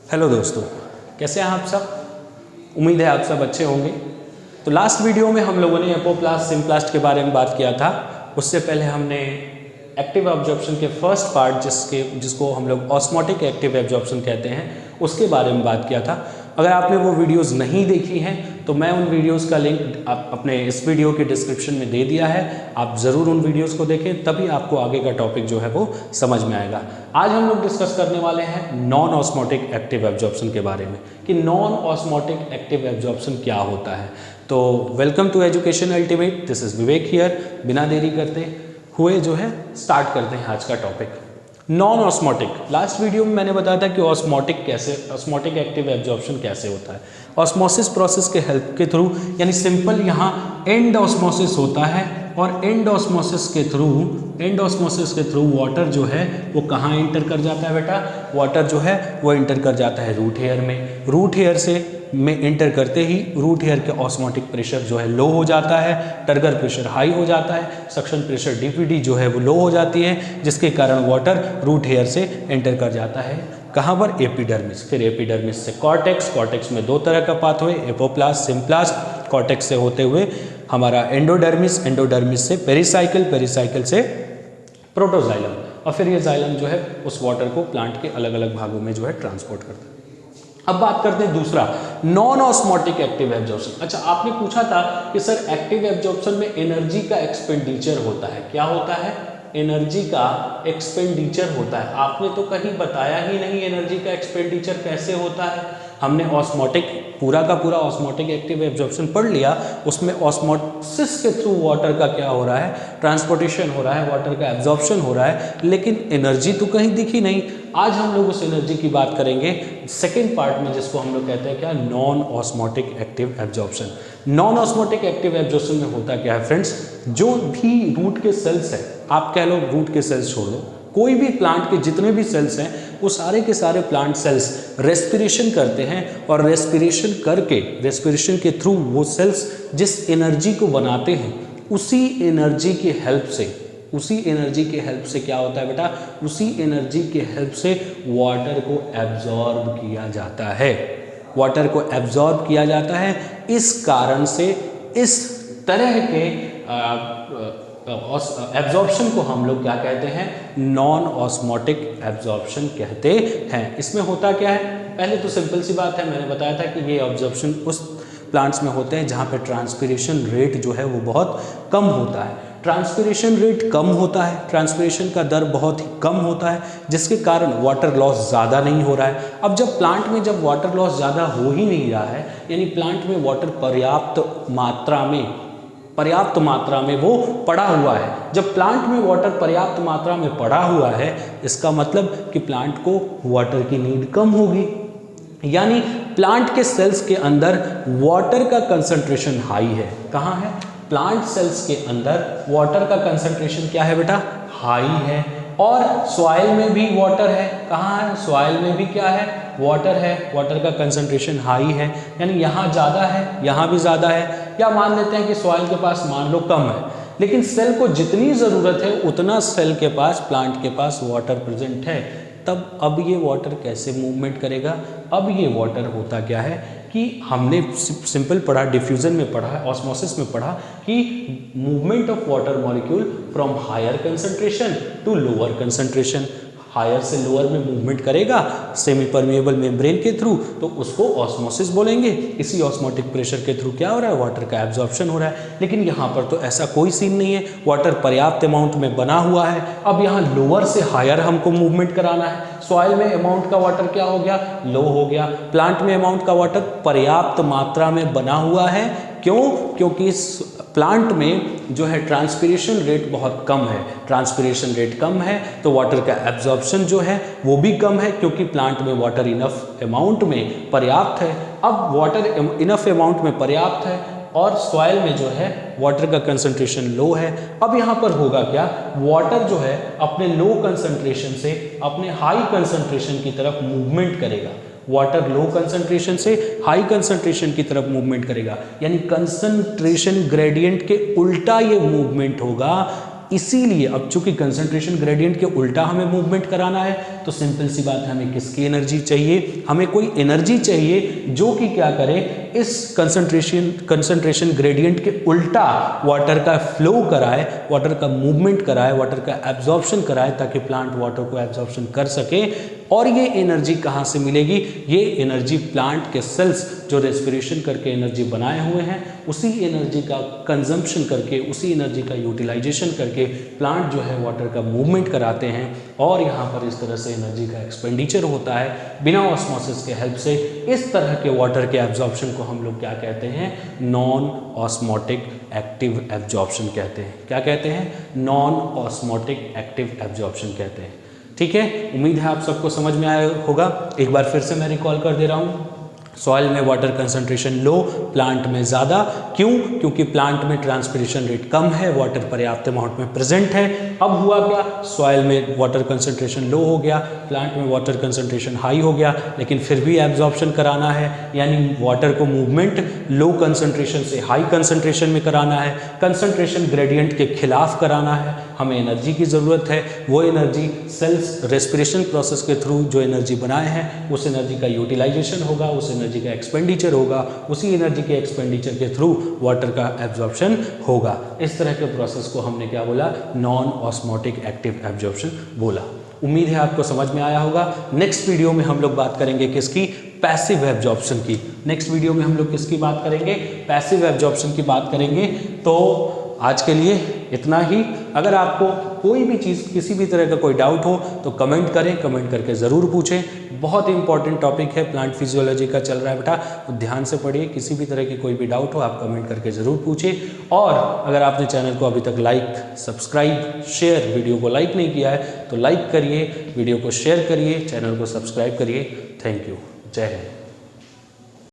Hello दोस्तों, कैसे हैं आप सब। उम्मीद है आप सब अच्छे होंगे। तो लास्ट वीडियो में हम लोगों ने एपोप्लास्ट सिम्प्लास्ट के बारे में बात किया था। उससे पहले हमने एक्टिव एब्जॉर्प्शन के फर्स्ट पार्ट जिसको हम लोग ऑस्मोटिक एक्टिव एब्जॉर्प्शन कहते हैं उसके बारे में बात किया था। अगर आपने वो वीडियोस नहीं देखी हैं तो मैं उन वीडियोस का लिंक अपने इस वीडियो के डिस्क्रिप्शन में दे दिया है। आप ज़रूर उन वीडियोस को देखें, तभी आपको आगे का टॉपिक जो है वो समझ में आएगा। आज हम लोग डिस्कस करने वाले हैं नॉन ऑस्मोटिक एक्टिव एब्जॉर्प्शन के बारे में कि नॉन ऑस्मोटिक एक्टिव एब्जॉर्प्शन क्या होता है। तो welcome to education ultimate, this is Vivek here. बिना देरी करते हुए जो है स्टार्ट करते हैं आज का topic. Non osmotic, last video में मैंने बताया था कि ऑस्मोटिक एक्टिव एब्जॉर्प्शन कैसे होता है। ऑस्मोसिस प्रोसेस के हेल्प के थ्रू, यानी सिंपल यहाँ एंड ऑस्मोसिस होता है और एंड ऑस्मोसिस के थ्रू वाटर जो है वो कहाँ इंटर कर जाता है बेटा। वाटर जो है वो इंटर कर जाता है रूट हेयर में। रूट हेयर में इंटर करते ही रूट हेयर के ऑस्मोटिक प्रेशर जो है लो हो जाता है, टर्गर प्रेशर हाई हो जाता है, सक्शन प्रेशर डीपीडी जो है वो लो हो जाती है, जिसके कारण वाटर रूट हेयर से एंटर कर जाता है कहाँ पर, एपिडर्मिस। फिर एपिडर्मिस से कॉर्टेक्स में दो तरह का पाथवे, एपोप्लास्ट सिम्प्लास्ट। कॉर्टेक्स से होते हुए हमारा एंडोडर्मिस से पेरिसाइकिल से प्रोटोजाइलम, और फिर ये जाइलम जो है उस वाटर को प्लांट के अलग अलग भागों में जो है ट्रांसपोर्ट करता है। अब बात करते हैं दूसरा, नॉन ऑस्मोटिक एक्टिव एब्जॉर्प्शन। अच्छा, आपने पूछा था कि सर एक्टिव एब्जॉर्प्शन में एनर्जी का एक्सपेंडिचर होता है, क्या होता है, एनर्जी का एक्सपेंडिचर होता है। आपने तो कहीं बताया ही नहीं एनर्जी का एक्सपेंडिचर कैसे होता है। हमने ऑस्मोटिक पूरा का पूरा ऑस्मोटिक एक्टिव एब्जॉर्प्शन पढ़ लिया, उसमें ऑस्मोसिस के थ्रू वाटर का क्या हो रहा है, ट्रांसपोर्टेशन हो रहा है, वाटर का एब्जॉर्प्शन हो रहा है, लेकिन एनर्जी तो कहीं दिखी नहीं। आज हम लोग उस एनर्जी की बात करेंगे सेकेंड पार्ट में, जिसको हम लोग कहते हैं क्या, non osmotic active absorption. Non osmotic active absorption में होता क्या है फ्रेंड्स, जो भी रूट के सेल्स है, आप कह लो रूट के सेल्स छोड़ दो, कोई भी प्लांट के जितने भी सेल्स हैं वो सारे के सारे प्लांट सेल्स रेस्पिरेशन करते हैं, और रेस्पिरेशन के थ्रू वो सेल्स जिस एनर्जी को बनाते हैं उसी एनर्जी की हेल्प से क्या होता है बेटा, उसी एनर्जी के हेल्प से वाटर को एब्जॉर्ब किया जाता है। इस कारण से इस तरह के एब्जॉर्प्शन को हम लोग क्या कहते हैं, नॉन ऑस्मोटिक एब्जॉर्प्शन कहते हैं। इसमें होता क्या है, पहले तो सिंपल सी बात है, मैंने बताया था कि ये एब्जॉर्प्शन उस प्लांट्स में होते हैं जहाँ पे ट्रांसपिरेशन रेट जो है वो बहुत कम होता है। ट्रांसपिरेशन रेट कम होता है, ट्रांसपिरेशन का दर बहुत ही कम होता है, जिसके कारण वाटर लॉस ज़्यादा नहीं हो रहा है। अब जब प्लांट में जब वाटर लॉस ज़्यादा हो ही नहीं रहा है, यानी प्लांट में वाटर पर्याप्त मात्रा में वो पड़ा हुआ है, जब प्लांट में वाटर पर्याप्त मात्रा में पड़ा हुआ है, इसका मतलब कि प्लांट को वाटर की नीड कम होगी, यानी प्लांट के सेल्स के अंदर वाटर का कंसंट्रेशन हाई है। कहाँ है, प्लांट सेल्स के अंदर वाटर का कंसंट्रेशन क्या है बेटा, हाई है। और सॉइल में भी वाटर है, कहाँ है, सॉइल में भी क्या है, वाटर है, वाटर का कंसंट्रेशन हाई है, यानी यहाँ ज़्यादा है, यहाँ भी ज़्यादा है। या मान लेते हैं कि सॉइल के पास मान लो कम है, लेकिन सेल को जितनी ज़रूरत है उतना सेल के पास, प्लांट के पास वाटर प्रेजेंट है। तब अब ये वाटर कैसे मूवमेंट करेगा, अब ये वाटर होता क्या है कि हमने सिंपल पढ़ा, डिफ्यूजन में पढ़ा, ऑस्मोसिस में पढ़ा कि movement of water molecule from higher concentration to lower concentration, higher से लोअर में मूवमेंट करेगा सेमी परमिएबल मेम्ब्रेन के थ्रू, तो उसको ऑस्मोसिस बोलेंगे। इसी ऑस्मोटिक प्रेशर के थ्रू क्या हो रहा है, वाटर का एब्जॉर्प्शन हो रहा है। लेकिन यहाँ पर तो ऐसा कोई सीन नहीं है, वाटर पर्याप्त अमाउंट में बना हुआ है। अब यहाँ लोअर से हायर हमको मूवमेंट कराना है। सॉइल में अमाउंट का वाटर क्या हो गया, लो हो गया। प्लांट में अमाउंट का वाटर पर्याप्त मात्रा में बना हुआ है। क्यों, क्योंकि इस प्लांट में जो है ट्रांसपिरेशन रेट बहुत कम है। ट्रांसपिरेशन रेट कम है तो वाटर का एब्जॉर्प्शन जो है वो भी कम है, क्योंकि प्लांट में वाटर इनफ अमाउंट में पर्याप्त है। अब वाटर इनफ अमाउंट में पर्याप्त है और सॉइल में जो है वाटर का कंसंट्रेशन लो है। अब यहाँ पर होगा क्या, वाटर जो है अपने लो कंसंट्रेशन से अपने हाई कंसंट्रेशन की तरफ मूवमेंट करेगा। वाटर लो कंसंट्रेशन से हाई कंसंट्रेशन की तरफ मूवमेंट करेगा, यानी कंसंट्रेशन ग्रेडियंट के उल्टा ये मूवमेंट होगा। इसीलिए अब चूंकि कंसंट्रेशन ग्रेडियंट के उल्टा हमें मूवमेंट कराना है, तो सिंपल सी बात है, हमें किसकी एनर्जी चाहिए, हमें कोई एनर्जी चाहिए जो कि क्या करे, इस कंसंट्रेशन ग्रेडियंट के उल्टा वाटर का फ्लो कराए, वाटर का मूवमेंट कराए, वाटर का एब्जॉर्प्शन कराए, ताकि प्लांट वाटर को एब्जॉर्प्शन कर सके। और ये एनर्जी कहाँ से मिलेगी, ये एनर्जी प्लांट के सेल्स जो रेस्पिरेशन करके एनर्जी बनाए हुए हैं, उसी एनर्जी का कंजम्पशन करके, उसी एनर्जी का यूटिलाइजेशन करके प्लांट जो है वाटर का मूवमेंट कराते हैं। और यहाँ पर इस तरह से एनर्जी का एक्सपेंडिचर होता है बिना ऑस्मोसिस के हेल्प से। इस तरह के वाटर के एब्जॉर्प्शन को हम लोग क्या कहते हैं, नॉन ऑस्मोटिक एक्टिव एब्जॉर्प्शन कहते हैं। क्या कहते हैं, नॉन ऑस्मोटिक एक्टिव एब्जॉर्प्शन कहते हैं। ठीक है, उम्मीद है आप सबको समझ में आया होगा। एक बार फिर से मैं रिकॉल कर दे रहा हूँ। सॉइल में वाटर कंसंट्रेशन लो, प्लांट में ज़्यादा। क्यों? क्योंकि प्लांट में ट्रांसपिरेशन रेट कम है, वाटर पर्याप्त अमाउंट में प्रेजेंट है। अब हुआ क्या, सॉइल में वाटर कंसंट्रेशन लो हो गया, प्लांट में वाटर कंसंट्रेशन हाई हो गया, लेकिन फिर भी एब्जॉर्प्शन कराना है, यानी वाटर को मूवमेंट लो कंसंट्रेशन से हाई कंसंट्रेशन में कराना है, कंसंट्रेशन ग्रेडियंट के खिलाफ कराना है। हमें एनर्जी की ज़रूरत है, वो एनर्जी सेल्स रेस्पिरेशन प्रोसेस के थ्रू जो एनर्जी बनाए हैं, उस एनर्जी का यूटिलाइजेशन होगा, उस एनर्जी का एक्सपेंडिचर होगा, उसी एनर्जी के एक्सपेंडिचर के थ्रू वाटर का एब्जॉर्प्शन होगा। इस तरह के प्रोसेस को हमने क्या बोला, नॉन ऑस्मोटिक एक्टिव एब्जॉर्प्शन बोला। उम्मीद है आपको समझ में आया होगा। नेक्स्ट वीडियो में हम लोग बात करेंगे किसकी, पैसिव एब्जॉर्प्शन की। नेक्स्ट वीडियो में हम लोग किसकी बात करेंगे, पैसिव एब्जॉर्प्शन की बात करेंगे। तो आज के लिए इतना ही। अगर आपको कोई भी चीज़, किसी भी तरह का कोई डाउट हो तो कमेंट करें, कमेंट करके ज़रूर पूछें। बहुत इंपॉर्टेंट टॉपिक है, प्लांट फिजियोलॉजी का चल रहा है बेटा, तो ध्यान से पढ़िए। किसी भी तरह की कोई भी डाउट हो आप कमेंट करके ज़रूर पूछें। और अगर आपने चैनल को अभी तक लाइक, सब्सक्राइब, शेयर, वीडियो को लाइक नहीं किया है तो लाइक करिए, वीडियो को शेयर करिए, चैनल को सब्सक्राइब करिए। Thank you. जय हिंद।